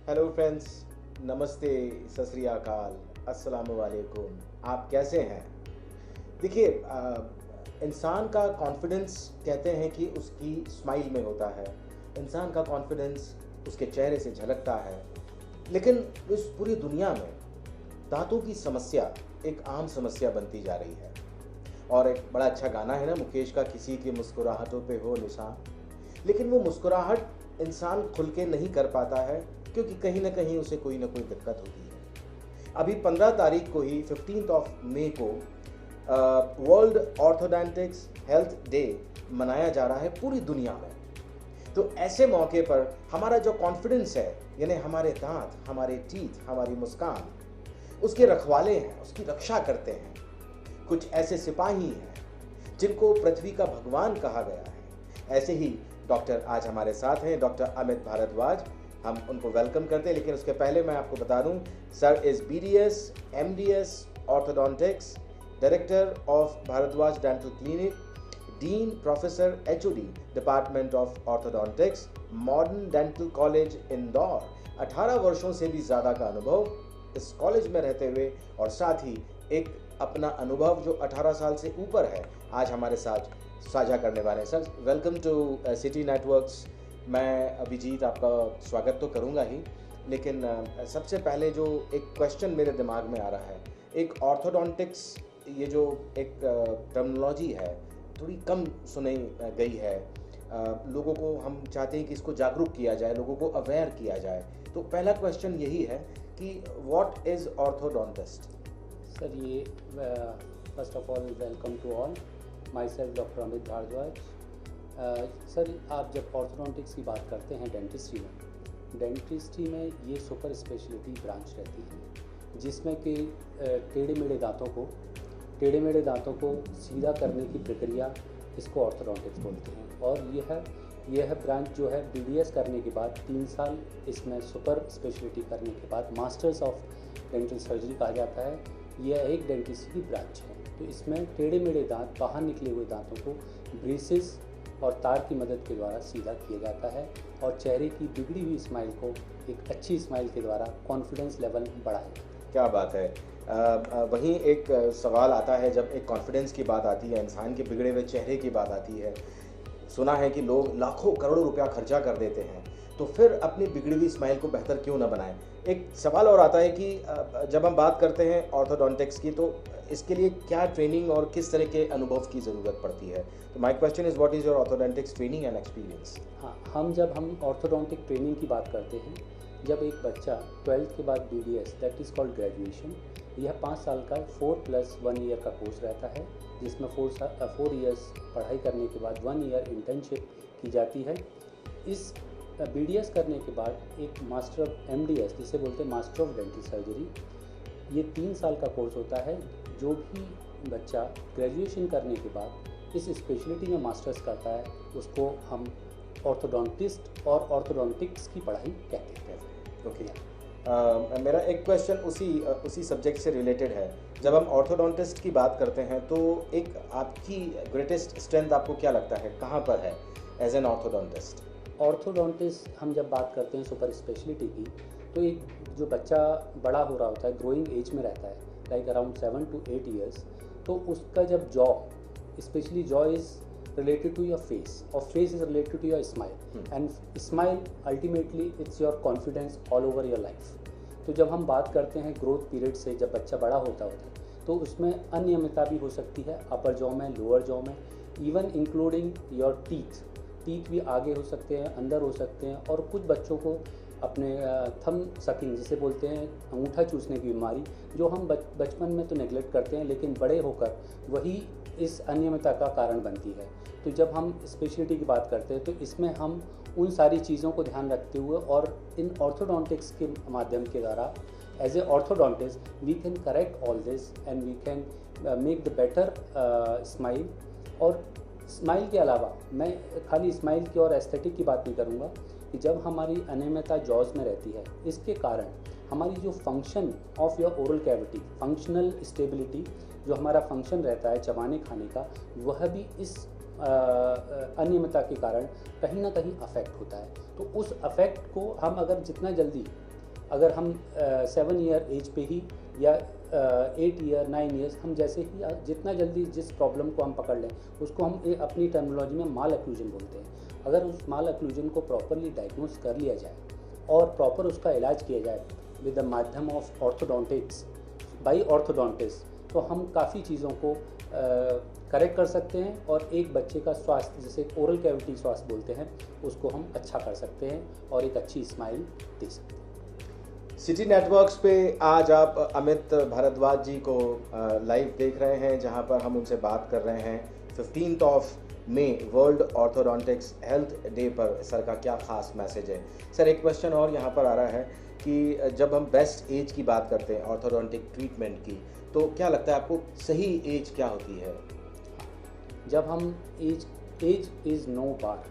Hello friends, नमस्ते, सत श्री अकाल, अस्सलाम वालेकुम। आप कैसे हैं? देखिए, इंसान का कॉन्फिडेंस कहते हैं कि उसकी स्माइल में होता है। इंसान का कॉन्फिडेंस उसके चेहरे से झलकता है। लेकिन इस पूरी दुनिया में दांतों की समस्या एक आम समस्या बनती जा रही है। और एक बड़ा अच्छा गाना है ना मुकेश का, किसी की मुस्कुराहटों पे हो निशान। लेकिन वो मुस्कुराहट इंसान खुल के नहीं कर पाता है, क्योंकि कहीं ना कहीं उसे कोई ना कोई दिक्कत होती है। अभी 15 तारीख को ही 15 ऑफ मई को वर्ल्ड ऑर्थोडोंटिक्स हेल्थ डे मनाया जा रहा है पूरी दुनिया में। तो ऐसे मौके पर हमारा जो कॉन्फिडेंस है, यानी हमारे दांत, हमारे टीथ, हमारी मुस्कान, उसके रखवाले हैं, उसकी रक्षा करते हैं। कुछ ऐसे सिपाही हैं जिनको पृथ्वी का भगवान कहा गया है। ऐसे ही डॉक्टर आज हमारे साथ हैं, डॉक्टर अमित भारद्वाज। हम उनको वेलकम करते हैं, लेकिन उसके पहले मैं आपको बता दूं, sir is BDS, MDS orthodontics, director of Bharadwaj dental clinic, dean professor HOD department of orthodontics, modern dental college Indore. 18 वर्षों से भी ज़्यादा का अनुभव इस कॉलेज में रहते हुए, और साथ ही एक अपना अनुभव जो 18 साल से ऊपर है आज हमारे साथ साझा करने वाले हैं। Sir, welcome to city networks. मैं अभिजीत आपका स्वागत तो करूंगा ही, लेकिन सबसे पहले जो एक क्वेश्चन मेरे दिमाग में आ रहा है, एक ऑर्थोडोंटिक्स, ये जो एक टर्मिनोलॉजी है थोड़ी कम सुनी गई है। लोगों को हम चाहते हैं कि इसको जागरूक किया जाए, लोगों को अवेयर किया जाए। तो पहला क्वेश्चन यही है कि व्हाट इज़ ऑर्थोडोंटिस्ट? सर, ये first of all welcome to all, myself doctor Amit Bharadwaj. Sir, आप जब ऑर्थोडोंटिक्स की बात करते हैं डेंटिस्ट्री में ये सुपर स्पेशलिटी ब्रांच रहती है, जिसमें कि टेढ़े मेढ़े दांतों को सीधा करने की प्रक्रिया, इसको ऑर्थोडोंटिक्स बोलते हैं। और यह ब्रांच जो है BDS करने के बाद 3 साल इसमें सुपर स्पेशलिटी करने के बाद मास्टर्स ऑफ डेंटल सर्जरी कहा जाता है। यह एक डेंटिस्ट्री की ब्रांच है। तो इसमें टेढ़े मेढ़े दांत, बाहर निकले हुए दांतों को ब्रेसेस और तार की मदद के द्वारा सीधा किया जाता है, और चेहरे की बिगड़ी हुई स्माइल को एक अच्छी स्माइल के द्वारा कॉन्फिडेंस लेवल बढ़ाए। क्या बात है। वहीं एक सवाल आता है, जब एक कॉन्फिडेंस की बात आती है, इंसान के बिगड़े हुए चेहरे की बात आती है, सुना है कि लोग लाखों करोड़ों रुपया खर्चा कर देते हैं, तो फिर अपनी बिगड़ी हुई स्माइल को बेहतर क्यों ना बनाएं। एक सवाल और आता है कि जब हम बात करते हैं ऑर्थोडोंटिक्स की, तो इसके लिए क्या ट्रेनिंग और किस तरह के अनुभव की ज़रूरत पड़ती है? तो my question is, what is your orthodontics training and experience? हाँ, जब हम ऑर्थोडोंटिक ट्रेनिंग की बात करते हैं, जब एक बच्चा 12th के बाद BDS, that is called graduation, यह 5 साल का 4+1 ईयर का कोर्स रहता है, जिसमें 4 ईयर्स पढ़ाई करने के बाद 1 ईयर इंटर्नशिप की जाती है। इस BDS करने के बाद एक मास्टर ऑफ MDS, जिसे बोलते हैं मास्टर ऑफ डेंटल सर्जरी, ये 3 साल का कोर्स होता है। जो भी बच्चा ग्रेजुएशन करने के बाद इस स्पेशलिटी में मास्टर्स करता है, उसको हम ऑर्थोडोंटिस्ट और ऑर्थोडोंटिक्स की पढ़ाई कहते हैं। ओके। मेरा एक क्वेश्चन उसी सब्जेक्ट से रिलेटेड है। जब हम ऑर्थोडोंटिस्ट की बात करते हैं, तो एक आपकी ग्रेटेस्ट स्ट्रेंथ आपको क्या लगता है, कहाँ पर है एज एन ऑर्थोडोंटिस्ट? ऑर्थोडोंटिस्ट हम जब बात करते हैं सुपर स्पेशलिटी की, तो एक जो बच्चा बड़ा हो रहा होता है, ग्रोइंग एज में रहता है, लाइक अराउंड 7 to 8 ईयर्स, तो उसका जब jaw, specially jaw is related to your face, or face is related to your smile, and smile ultimately it's your confidence all over your life. तो जब हम बात करते हैं ग्रोथ पीरियड से, जब बच्चा बड़ा होता है, तो उसमें अनियमितता भी हो सकती है, अपर जॉ में, लोअर जॉ में, इवन इंक्लूडिंग योर टीथ भी आगे हो सकते हैं, अंदर हो सकते हैं। और कुछ बच्चों को अपने थंब सकिंग, जिसे बोलते हैं अंगूठा चूसने की बीमारी, जो हम बचपन में तो नेगलेक्ट करते हैं, लेकिन बड़े होकर वही इस अनियमितता का कारण बनती है। तो जब हम स्पेशलिटी की बात करते हैं, तो इसमें हम उन सारी चीज़ों को ध्यान रखते हुए, और इन ऑर्थोडोंटिक्स के माध्यम के द्वारा as a orthodontist we can correct all this and we can make the better smile. और स्माइल के अलावा मैं खाली स्माइल की और एस्थेटिक की बात नहीं करूँगा, कि जब हमारी अनियमितता जॉज में रहती है, इसके कारण हमारी जो function of your oral cavity, functional stability, जो हमारा फंक्शन रहता है चबाने खाने का, वह भी इस अनियमितता के कारण कहीं ना कहीं अफेक्ट होता है। तो उस अफेक्ट को हम अगर जितना जल्दी अगर हम 7 ईयर एज पे ही या 8 ईयर 9 ईयर्स, हम जैसे ही जितना जल्दी जिस प्रॉब्लम को हम पकड़ लें उसको हम अपनी टर्मिनोलॉजी में माल अक्लूजन बोलते हैं। अगर उस माल अक्लूजन को प्रॉपरली डायग्नोस कर लिया जाए और प्रॉपर उसका इलाज किया जाए विद द माध्यम ऑफ ऑर्थोडोंटिक्स बाई ऑर्थोडोंटिस्ट, तो हम काफ़ी चीज़ों को करेक्ट कर सकते हैं और एक बच्चे का स्वास्थ्य, जिसे ओरल कैविटी स्वास्थ्य बोलते हैं, उसको हम अच्छा कर सकते हैं और एक अच्छी स्माइल दे सकते हैं। सिटी नेटवर्क्स पे आज आप अमित भारद्वाज जी को लाइव देख रहे हैं, जहां पर हम उनसे बात कर रहे हैं 15 मई वर्ल्ड ऑर्थोडोंटिक्स हेल्थ डे पर सर का क्या खास मैसेज है। सर, एक क्वेश्चन और यहाँ पर आ रहा है कि जब हम बेस्ट एज की बात करते हैं ऑर्थोडोंटिक ट्रीटमेंट की, तो क्या लगता है आपको सही एज क्या होती है? जब हम age is no bar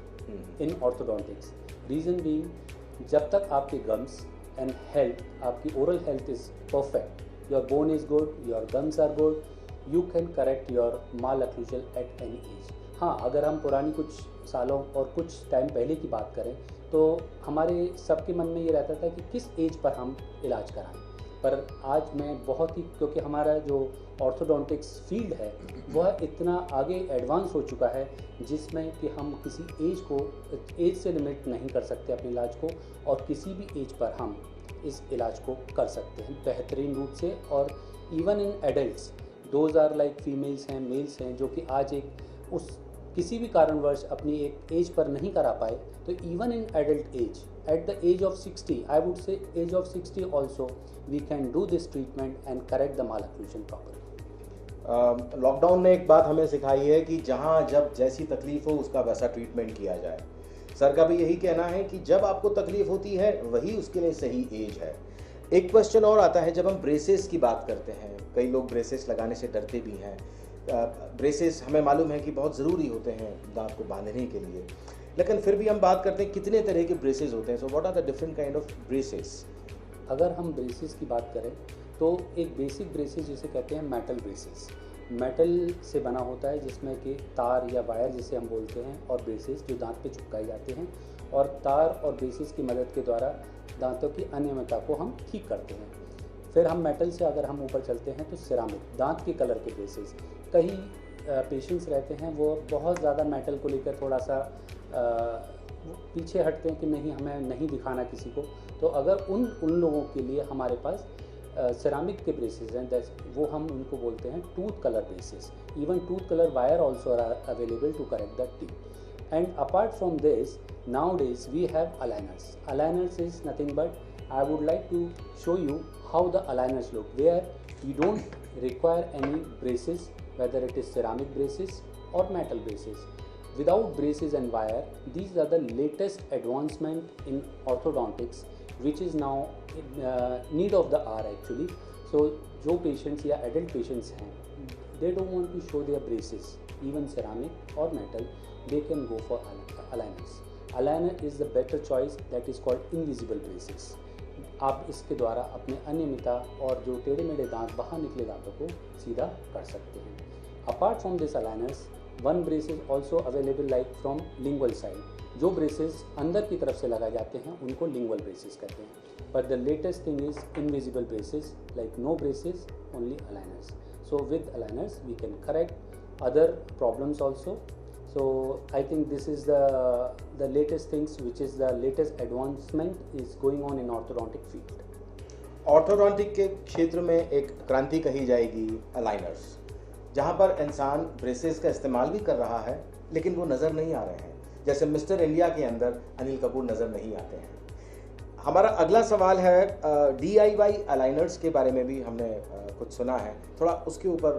in orthodontics, reason being जब तक आपके गम्स एंड हेल्थ, आपकी oral health is perfect, your bone is good, your gums are good, you can correct your malocclusion at any age. हाँ, अगर हम पुरानी कुछ सालों और कुछ टाइम पहले की बात करें तो हमारे सबके मन में ये रहता था कि किस एज पर हम इलाज कराएं, पर आज मैं बहुत ही, क्योंकि हमारा जो ऑर्थोडोंटिक्स फील्ड है वह इतना आगे एडवांस हो चुका है जिसमें कि हम किसी एज से लिमिट नहीं कर सकते अपने इलाज को, और किसी भी एज पर हम इस इलाज को कर सकते हैं बेहतरीन रूप से। और even in adults, those are like females हैं, मेल्स हैं, जो कि आज एक उस किसी भी कारणवश अपनी एक एज पर नहीं करा पाए, तो even in adult age, at the age of 60, I would say age of 60 also, we can do this treatment and correct the malocclusion properly. Lockdown ने एक बात हमें सिखाई है कि जहाँ जब जैसी तकलीफ हो उसका वैसा ट्रीटमेंट किया जाए। सर का भी यही कहना है कि जब आपको तकलीफ होती है वही उसके लिए सही एज है। एक क्वेश्चन और आता है, जब हम ब्रेसेस की बात करते हैं, कई लोग ब्रेसेस लगाने से डरते भी हैं। ब्रेसेस हमें मालूम है कि बहुत ज़रूरी होते हैं दांत को बांधने के लिए, लेकिन फिर भी हम बात करते हैं कितने तरह के ब्रेसेस होते हैं। So what are the different kind of braces? अगर हम ब्रेसेस की बात करें तो एक बेसिक ब्रेसेस जिसे कहते हैं मेटल ब्रेसेस, मेटल से बना होता है, जिसमें कि तार या वायर जिसे हम बोलते हैं, और ब्रेसेस जो दांत पे चिपकाए जाते हैं, और तार और ब्रेसेस की मदद के द्वारा दांतों की अनियमितता को हम ठीक करते हैं। फिर हम मेटल से अगर हम ऊपर चलते हैं तो सिरामिक, दांत के कलर के ब्रेसेस। कई पेशेंट्स रहते हैं वो बहुत ज़्यादा मेटल को लेकर थोड़ा सा पीछे हटते हैं कि नहीं, हमें नहीं दिखाना किसी को, तो अगर उन लोगों के लिए हमारे पास सिरामिक के ब्रेसेस हैं, वो हम उनको बोलते हैं tooth colour braces. Even tooth colour wire also are available to correct the teeth. And apart from this, nowadays we have aligners. Aligners is nothing but, I would like to show you how the aligners look, where you don't require any braces, whether it is ceramic braces or metal braces. Without braces and wire, these are the latest advancement in orthodontics, which is now need of the hour actually. So जो patients या adult patients हैं, they don't want to show their braces, even ceramic or metal, they can go for aligners. Aligner is the better choice, that is called invisible braces. आप इसके द्वारा अपने अनियमितता और जो टेढ़े मेढ़े दांत, बाहर निकले दांतों को सीधा कर सकते हैं। Apart from this aligners, one braces also available like from lingual side. जो ब्रेसेस अंदर की तरफ से लगाए जाते हैं उनको लिंगुअल ब्रेसेस कहते हैं। But the latest thing is invisible braces, like no braces, only aligners. So with aligners we can correct other problems also. So I think this is the latest things, which is the latest advancement is going on in orthodontic field. Orthodontic के क्षेत्र में एक क्रांति कही जाएगी aligners, जहां पर इंसान ब्रेसेस का इस्तेमाल भी कर रहा है लेकिन वो नज़र नहीं आ रहे हैं, जैसे मिस्टर इंडिया के अंदर अनिल कपूर नज़र नहीं आते हैं। हमारा अगला सवाल है, DIY अलाइनर्स के बारे में भी हमने कुछ सुना है, थोड़ा उसके ऊपर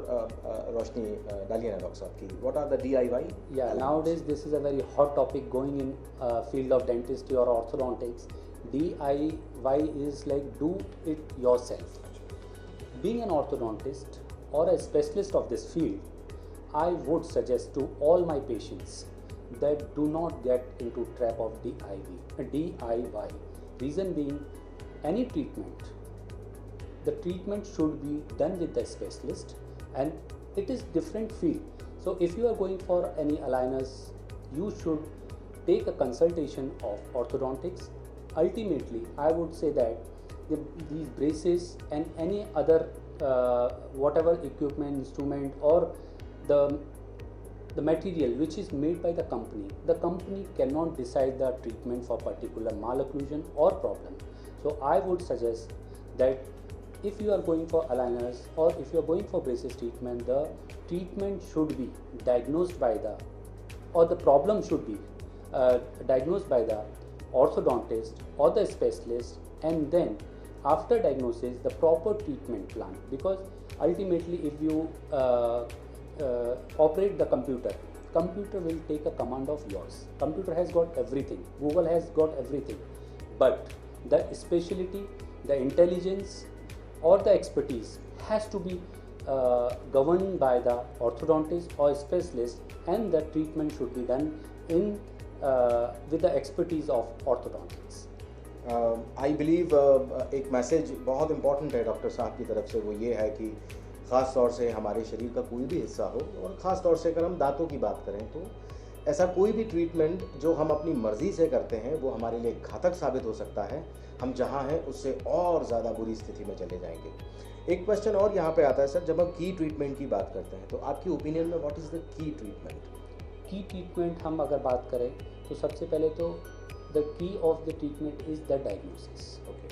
रोशनी डालिए ना डॉक्टर साहब की। What are the DIY? Yeah, nowadays this is a very hot topic going in field of dentistry or orthodontics. DIY is like do it yourself. Being an orthodontist or a specialist of this field, I would suggest to all my patients that do not get into trap of DIY. Reason being, any treatment, the treatment should be done with the specialist, and it is different field. So if you are going for any aligners, you should take a consultation of orthodontics ultimately I would say that these braces and any other whatever equipment, instrument, or the material which is made by the company cannot decide the treatment for particular malocclusion or problem. So I would suggest that if you are going for aligners or if you are going for braces treatment, the treatment should be diagnosed by the problem should be diagnosed by the orthodontist or the specialist, and then after diagnosis the proper treatment plan. Because ultimately if you operate the computer will take a command of yours. Computer has got everything, Google has got everything, but the specialty, the intelligence or the expertise has to be governed by the orthodontist or specialist, and the treatment should be done in with the expertise of orthodontics. I believe एक message बहुत important है doctor साहब की तरफ से, वो ये है कि ख़ास तौर से हमारे शरीर का कोई भी हिस्सा हो, और ख़ास तौर से अगर हम दांतों की बात करें तो ऐसा कोई भी ट्रीटमेंट जो हम अपनी मर्ज़ी से करते हैं वो हमारे लिए घातक साबित हो सकता है। हम जहाँ हैं उससे और ज़्यादा बुरी स्थिति में चले जाएंगे। एक क्वेश्चन और यहाँ पे आता है सर, जब हम की ट्रीटमेंट की बात करते हैं तो आपकी ओपिनियन में what is the key treatment? की ट्रीटमेंट हम अगर बात करें तो सबसे पहले तो the key of the treatment is the diagnosis. Okay.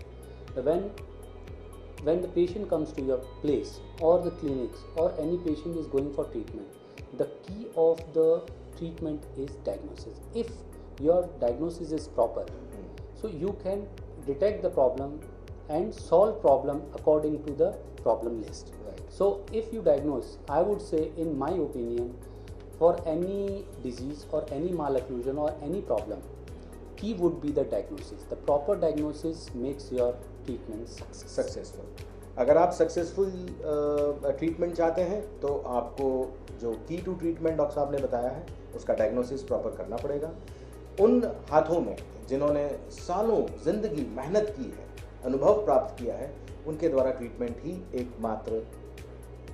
When the patient comes to your place or the clinics or any patient is going for treatment, the key of the treatment is diagnosis. If your diagnosis is proper, so you can detect the problem and solve problem according to the problem list. Right. So if you diagnose, I would say in my opinion, for any disease or any malocclusion or any problem, key would be the diagnosis. The proper diagnosis makes your treatment successful. अगर आप successful treatment चाहते हैं तो आपको जो की to treatment doctor साहब ने बताया है उसका डायग्नोसिस प्रॉपर करना पड़ेगा। उन हाथों में जिन्होंने सालों जिंदगी मेहनत की है, अनुभव प्राप्त किया है, उनके द्वारा ट्रीटमेंट ही एकमात्र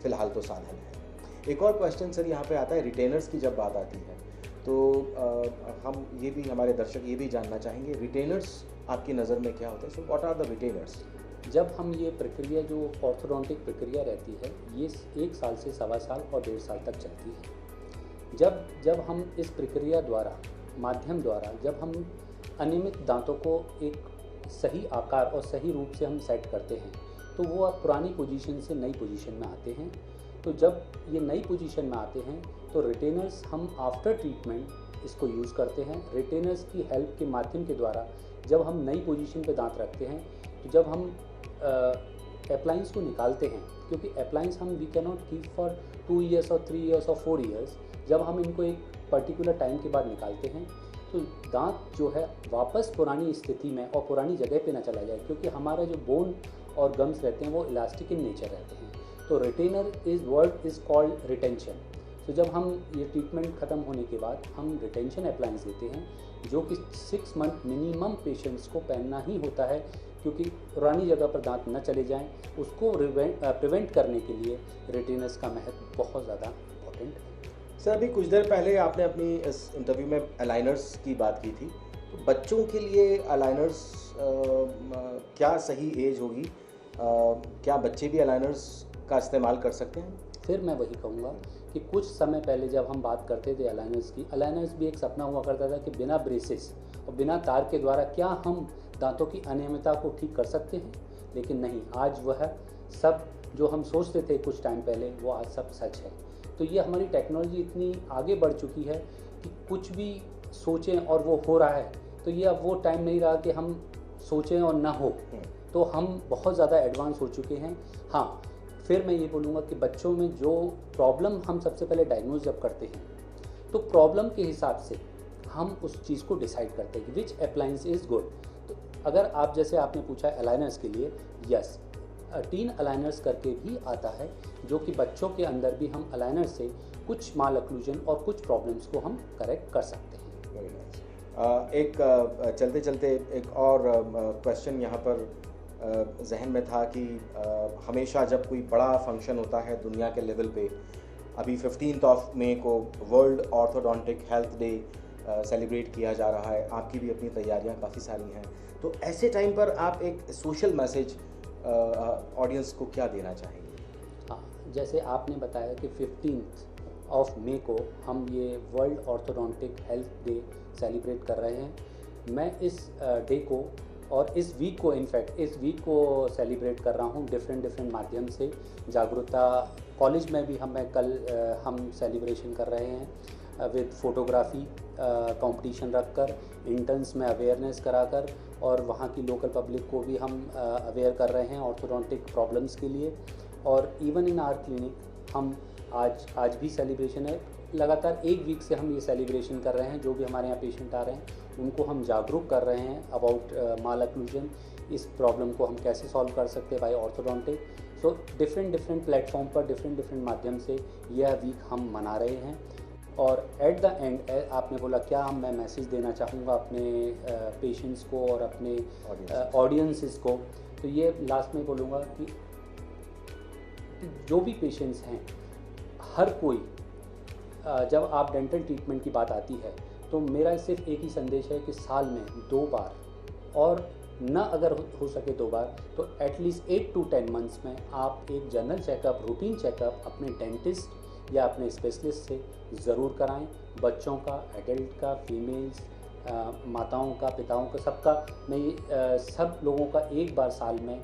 फिलहाल तो साधन है। एक और क्वेश्चन सर यहाँ पे आता है, रिटेनर्स की जब बात आती है तो हम ये भी, हमारे दर्शक ये भी जानना चाहेंगे, रिटेनर्स आपकी नज़र में क्या होता है? So what are the retainers? जब हम ये प्रक्रिया जो ऑर्थोडोंटिक प्रक्रिया रहती है ये 1 साल से 1.25 साल और 1.5 साल तक चलती है। जब हम इस प्रक्रिया माध्यम द्वारा जब हम अनियमित दांतों को एक सही आकार और सही रूप से हम सेट करते हैं तो वो अब पुरानी पोजीशन से नई पोजीशन में आते हैं। तो जब ये नई पोजीशन में आते हैं तो रिटेनर्स हम आफ्टर ट्रीटमेंट इसको यूज़ करते हैं। रिटेनर्स की हेल्प के माध्यम के द्वारा जब हम नई पोजीशन पे दांत रखते हैं तो जब हम अप्लायंस को निकालते हैं, क्योंकि अप्लायंस हम we can not keep for 2 years और 3 ईयर्स और 4 ईयर्स, जब हम इनको एक पर्टिकुलर टाइम के बाद निकालते हैं तो दांत जो है वापस पुरानी स्थिति में और पुरानी जगह पे ना चला जाए, क्योंकि हमारा जो बोन और गम्स रहते हैं वो इलास्टिक इन नेचर रहते हैं। तो retainer word is called retention. तो जब हम ये ट्रीटमेंट ख़त्म होने के बाद हम रिटेंशन अप्लायंस देते हैं जो कि 6 मंथ मिनिमम पेशेंट्स को पहनना ही होता है, क्योंकि पुरानी जगह पर दांत न चले जाएं, उसको प्रिवेंट करने के लिए रिटेनर्स का महत्व बहुत ज़्यादा इम्पोर्टेंट है। सर अभी कुछ देर पहले आपने अपनी इस इंटरव्यू में अलाइनर्स की बात की थी, तो बच्चों के लिए अलाइनर्स क्या सही एज होगी? क्या बच्चे भी अलाइनर्स का इस्तेमाल कर सकते हैं? फिर मैं वही कहूँगा कि कुछ समय पहले जब हम बात करते थे अलाइनर्स की, अलाइनर्स भी एक सपना हुआ करता था कि बिना ब्रेसेस और बिना तार के द्वारा क्या हम दांतों की अनियमितता को ठीक कर सकते हैं, लेकिन नहीं, आज वह सब जो हम सोचते थे कुछ टाइम पहले वो आज सब सच है। तो ये हमारी टेक्नोलॉजी इतनी आगे बढ़ चुकी है कि कुछ भी सोचें और वो हो रहा है। तो ये अब वो टाइम नहीं रहा कि हम सोचें और ना हो, तो हम बहुत ज़्यादा एडवांस हो चुके हैं। हाँ, फिर मैं ये बोलूँगा कि बच्चों में जो प्रॉब्लम हम सबसे पहले डायग्नोज जब करते हैं तो प्रॉब्लम के हिसाब से हम उस चीज़ को डिसाइड करते हैं कि विच अप्लायंस इज़ गुड। तो अगर आप जैसे आपने पूछा अलाइनर्स के लिए, यस, टीन अलाइनर्स करके भी आता है जो कि बच्चों के अंदर भी हम अलाइनर से कुछ माल ऑक्लूजन और कुछ प्रॉब्लम्स को हम करेक्ट कर सकते हैं। Very nice. एक चलते चलते एक और क्वेश्चन यहाँ पर जहन में था कि हमेशा जब कोई बड़ा फंक्शन होता है दुनिया के लेवल पे, अभी 15 मई को world orthodontic health day celebrate किया जा रहा है, आपकी भी अपनी तैयारियां काफ़ी सारी हैं, तो ऐसे टाइम पर आप एक सोशल मैसेज ऑडियंस को क्या देना चाहेंगे? हाँ, जैसे आपने बताया कि 15 ऑफ मई को हम ये world orthodontic health day celebrate कर रहे हैं। मैं इस डे को और इस वीक को, इनफैक्ट इस वीक को सेलिब्रेट कर रहा हूँ डिफरेंट माध्यम से। जागरूकता कॉलेज में भी हम सेलिब्रेशन कर रहे हैं विद फोटोग्राफी कंपटीशन रखकर, इंटर्न्स में अवेयरनेस कराकर, और वहाँ की लोकल पब्लिक को भी हम अवेयर कर रहे हैं ऑर्थोडोंटिक प्रॉब्लम्स के लिए। और इवन इन आवर क्लिनिक हम आज भी सेलिब्रेशन है, लगातार एक वीक से हम ये सेलिब्रेशन कर रहे हैं। जो भी हमारे यहाँ पेशेंट आ रहे हैं उनको हम जागरूक कर रहे हैं अबाउट माल अक्लूजन, इस प्रॉब्लम को हम कैसे सॉल्व कर सकते हैं by orthodontic. So different platform पर डिफरेंट माध्यम से यह वीक हम मना रहे हैं। और एट द एंड आपने बोला क्या मैं मैसेज देना चाहूँगा अपने पेशेंट्स को और अपने ऑडियंसेस को, तो ये लास्ट में बोलूँगा कि जो भी पेशेंट्स हैं, हर कोई, जब आप डेंटल ट्रीटमेंट की बात आती है तो मेरा सिर्फ एक ही संदेश है कि साल में 2 बार, और न अगर हो सके 2 बार तो एटलीस्ट 8 to 10 मंथ्स में आप एक जनरल चेकअप, रूटीन चेकअप अपने डेंटिस्ट या अपने स्पेशलिस्ट से ज़रूर कराएं। बच्चों का, एडल्ट का, फीमेल्स, माताओं का, पिताओं का, सबका, मैं सब लोगों का एक बार साल में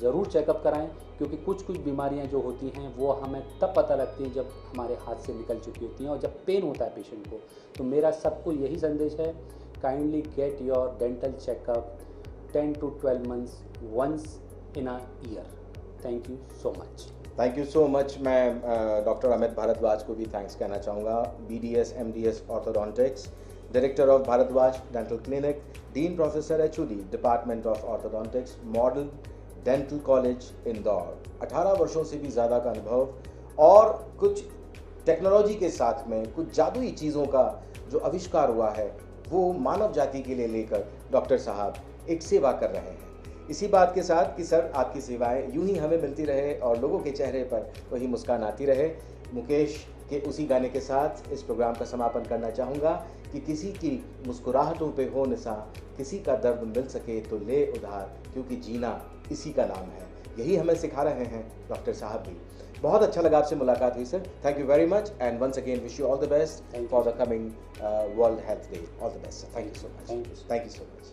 ज़रूर चेकअप कराएं, क्योंकि कुछ बीमारियां जो होती हैं वो हमें तब पता लगती हैं जब हमारे हाथ से निकल चुकी होती हैं और जब पेन होता है पेशेंट को। तो मेरा सबको यही संदेश है, kindly get your dental checkup 10 to 12 months once in a year. Thank you so much. Thank you so much. मैं डॉक्टर अमित भारद्वाज को भी थैंक्स कहना चाहूँगा, BDS MDS orthodontics, director of Bharadwaj dental clinic, dean professor HOD department of orthodontics, model dental college Indore, 18 वर्षों से भी ज़्यादा का अनुभव और कुछ टेक्नोलॉजी के साथ में कुछ जादुई चीज़ों का जो आविष्कार हुआ है वो मानव जाति के लिए लेकर डॉक्टर साहब एक सेवा कर रहे हैं। इसी बात के साथ कि सर आपकी सेवाएं यूं ही हमें मिलती रहे और लोगों के चेहरे पर वही मुस्कान आती रहे। मुकेश के उसी गाने के साथ इस प्रोग्राम का समापन करना चाहूँगा कि किसी की मुस्कुराहटों पे हो निसार, किसी का दर्द मिल सके तो ले उधार, क्योंकि जीना इसी का नाम है। यही हमें सिखा रहे हैं डॉक्टर साहब भी। बहुत अच्छा लगा आपसे मुलाकात हुई sir. Thank you very much and once again wish you all the best for the coming world health day. All the best sir. Thank you so much. Thank you so much.